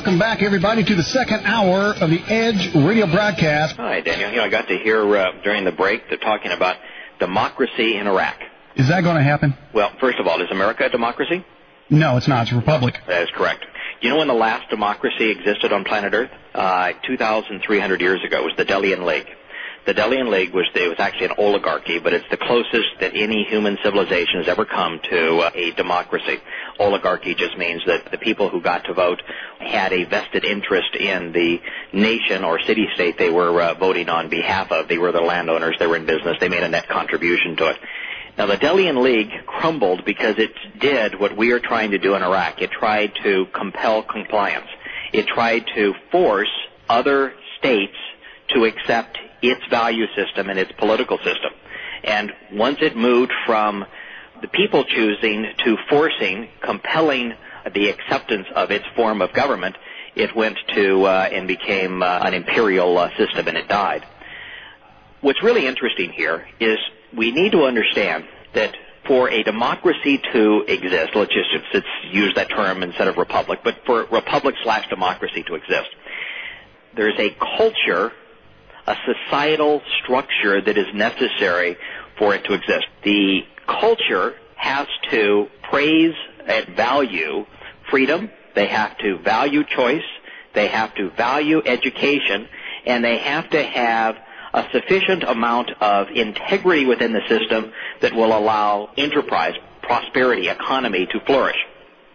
welcome back, everybody, to the second hour of the Edge radio broadcast. Hi, Daniel. I got to hear during the break they're talking about democracy in Iraq. Is that going to happen? Well, first of all, is America a democracy? No, it's not. It's a republic. That is correct. You know when the last democracy existed on planet Earth? 2,300 years ago. It was the Delian League. The Delian League was actually an oligarchy, but it's the closest that any human civilization has ever come to a democracy. Oligarchy just means that the people who got to vote had a vested interest in the nation or city-state they were voting on behalf of. They were the landowners. They were in business. They made a net contribution to it. Now, the Delian League crumbled because it did what we are trying to do in Iraq. It tried to compel compliance. It tried to force other states to accept its value system and its political system. And once it moved from the people choosing to forcing, compelling the acceptance of its form of government, it went to and became an imperial system, and it died. What's really interesting here is we need to understand that for a democracy to exist, let's use that term instead of republic, but for republic/democracy to exist, there's a culture, a societal structure that is necessary for it to exist. The culture has to praise and value freedom. They have to value choice. They have to value education. And they have to have a sufficient amount of integrity within the system that will allow enterprise, prosperity, economy to flourish.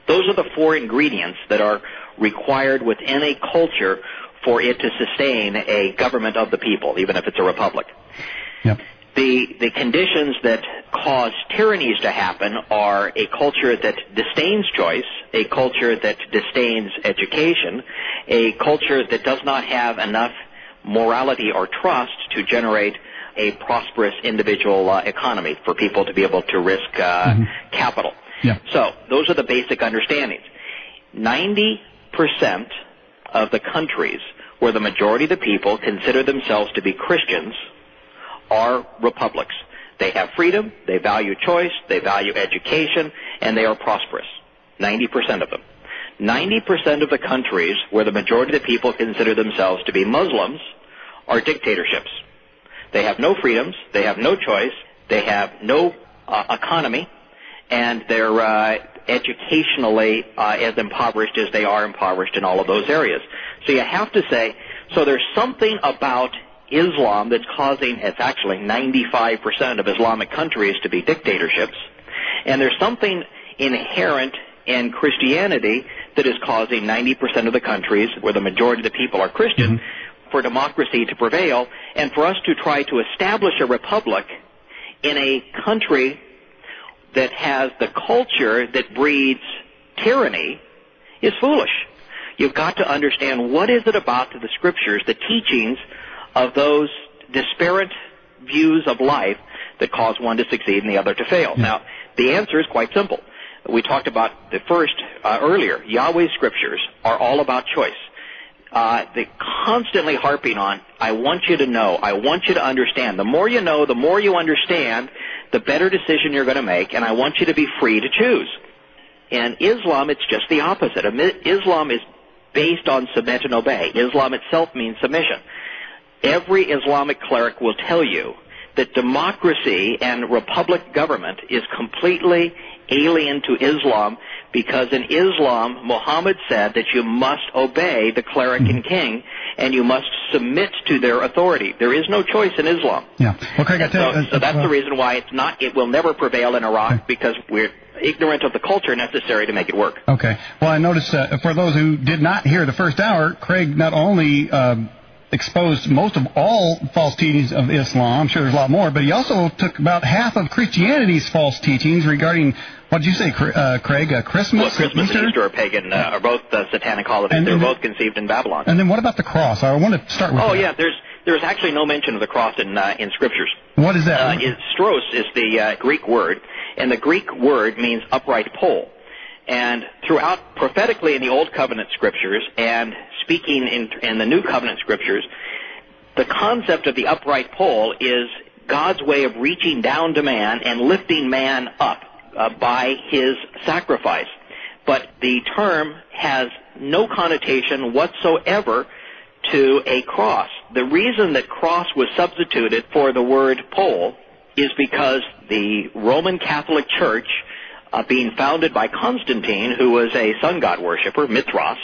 Those are the four ingredients that are required within a culture for it to sustain a government of the people, even if it's a republic. Yep. The conditions that cause tyrannies to happen are a culture that disdains choice, a culture that disdains education, a culture that does not have enough morality or trust to generate a prosperous individual economy for people to be able to risk capital. Yeah. So those are the basic understandings. 90% of the countries where the majority of the people consider themselves to be Christians are republics. They have freedom, they value choice, they value education, and they are prosperous. 90% of them. 90% of the countries where the majority of the people consider themselves to be Muslims are dictatorships. They have no freedoms, they have no choice, they have no economy, and they're educationally as impoverished as they are impoverished in all of those areas. So you have to say, so there's something about Islam that's causing, it's actually 95% of Islamic countries to be dictatorships, and there's something inherent in Christianity that is causing 90% of the countries where the majority of the people are Christian for democracy to prevail, and for us to try to establish a republic in a country that has the culture that breeds tyranny is foolish. You've got to understand what is it about the scriptures, the teachings of those disparate views of life that cause one to succeed and the other to fail. Now, the answer is quite simple. We talked about the first earlier. Yahweh's scriptures are all about choice. They constantly harping on, I want you to know, I want you to understand. The more you know, the more you understand, the better decision you're going to make, and I want you to be free to choose. In Islam, it's just the opposite. Islam is based on submit and obey. Islam itself means submission. Every Islamic cleric will tell you that democracy and republic government is completely alien to Islam, because in Islam, Muhammad said that you must obey the cleric and king, and you must submit to their authority. There is no choice in Islam. Yeah. Well, Craig, so that's the reason why it will never prevail in Iraq, because we're ignorant of the culture necessary to make it work. Okay. Well, I noticed for those who did not hear the first hour, Craig not only exposed most of all false teachings of Islam, I'm sure there's a lot more, but he also took about half of Christianity's false teachings regarding, what did you say, Craig, Christmas? Well, Christmas and Easter are pagan, are both satanic holidays. They're both conceived in Babylon. And then what about the cross? I want to start with that. Oh, yeah, there's actually no mention of the cross in Scriptures. What is that? Stros is the Greek word, and the Greek word means upright pole. And throughout, prophetically in the Old Covenant Scriptures and speaking in the New Covenant Scriptures, the concept of the upright pole is God's way of reaching down to man and lifting man up by his sacrifice. But the term has no connotation whatsoever to a cross. The reason that cross was substituted for the word pole is because the Roman Catholic Church, being founded by Constantine, who was a sun god worshiper, Mithras,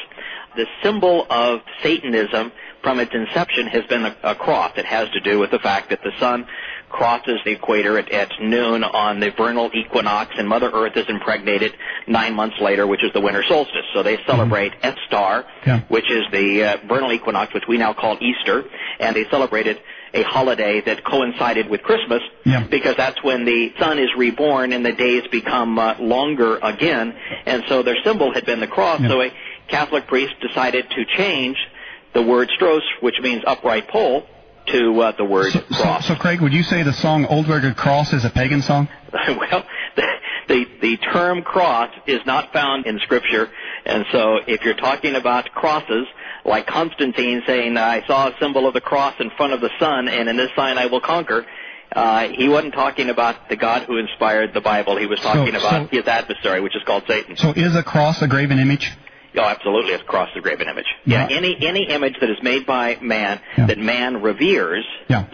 the symbol of Satanism from its inception has been a cross. It has to do with the fact that the sun crosses the equator at noon on the vernal equinox, and Mother Earth is impregnated 9 months later, which is the winter solstice. So they celebrate F star, which is the vernal equinox, which we now call Easter, and they celebrated a holiday that coincided with Christmas, because that's when the sun is reborn and the days become longer again. And so their symbol had been the cross. So a Catholic priest decided to change the word stros, which means upright pole, to the word cross. So, Craig, would you say the song Old Rugged Cross is a pagan song? Well, the term cross is not found in Scripture, and so if you're talking about crosses, like Constantine saying, I saw a symbol of the cross in front of the sun, and in this sign I will conquer, he wasn't talking about the God who inspired the Bible. He was talking about his adversary, which is called Satan. So is a cross a graven image? Oh, absolutely. It's a cross, the graven image. Any image that is made by man that man reveres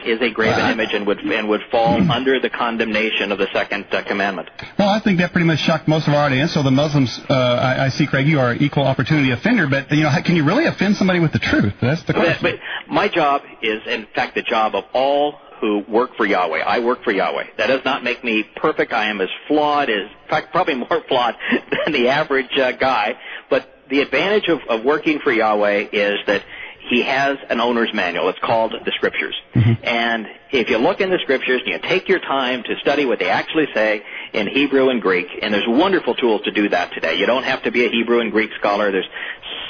is a graven image and would fall under the condemnation of the second commandment. Well, I think that pretty much shocked most of our audience. So the Muslims, I see, Craig, you are an equal opportunity offender, but can you really offend somebody with the truth? That's the question. But my job is, in fact, the job of all who work for Yahweh. I work for Yahweh. That does not make me perfect. I am as flawed as, in fact, probably more flawed than the average guy. But the advantage of working for Yahweh is that he has an owner's manual. It's called the Scriptures. And if you look in the Scriptures and you take your time to study what they actually say in Hebrew and Greek, and there's wonderful tools to do that today. You don't have to be a Hebrew and Greek scholar. There's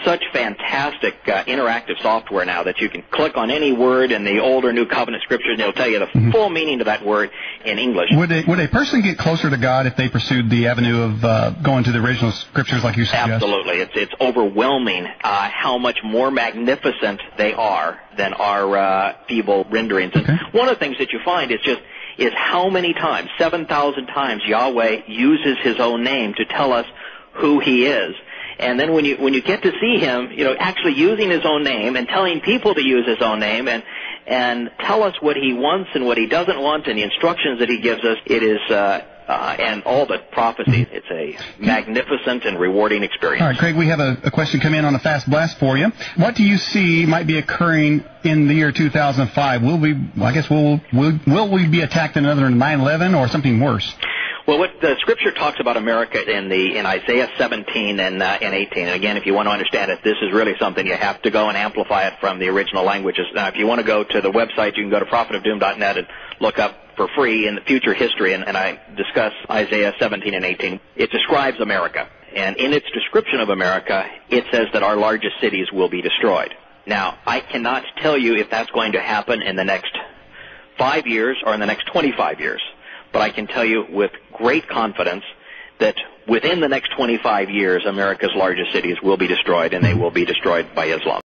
such fantastic interactive software now that you can click on any word in the Old or New Covenant Scriptures and it'll tell you the full meaning of that word in English. Would a person get closer to God if they pursued the avenue of going to the original Scriptures like you suggest? Absolutely. It's overwhelming how much more magnificent they are than our feeble renderings. And one of the things that you find is how many times, 7,000 times, Yahweh uses his own name to tell us who he is. And then when you get to see him, actually using his own name and telling people to use his own name and tell us what he wants and what he doesn't want and the instructions that he gives us, it is and all the prophecies. It's a magnificent and rewarding experience. All right, Craig, we have a question come in on the Fast Blast for you. What do you see might be occurring in the year 2005? Will we be attacked in another 9/11 or something worse? Well, what the Scripture talks about America in Isaiah 17 and 18, and again, if you want to understand it, this is really something you have to go and amplify it from the original languages. Now, if you want to go to the website, you can go to prophetofdoom.net and look up for free in the future history, and I discuss Isaiah 17 and 18. It describes America, and in its description of America, it says that our largest cities will be destroyed. Now, I cannot tell you if that's going to happen in the next 5 years or in the next 25 years. But I can tell you with great confidence that within the next 25 years, America's largest cities will be destroyed, and they will be destroyed by Islam.